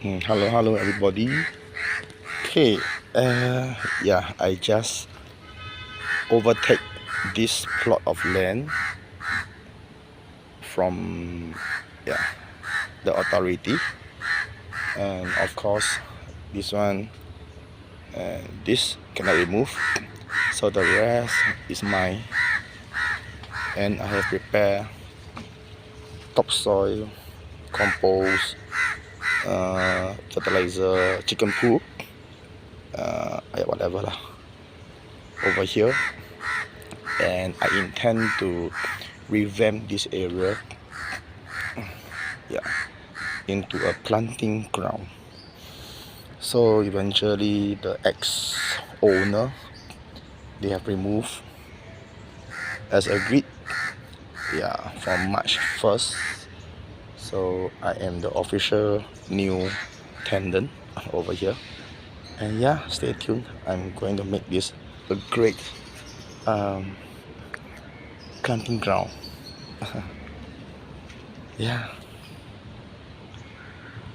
Hello everybody. Okay, yeah, I just overtake this plot of land from the authority, and of course this one and this cannot remove, so the rest is mine, and I have prepared topsoil, compost, fertilizer, chicken poop, whatever lah, over here. And I intend to revamp this area into a planting ground. So eventually the ex-owner, they have removed as agreed, from March 1st. So I am the official new tenant over here, and stay tuned. I'm going to make this a great planting ground.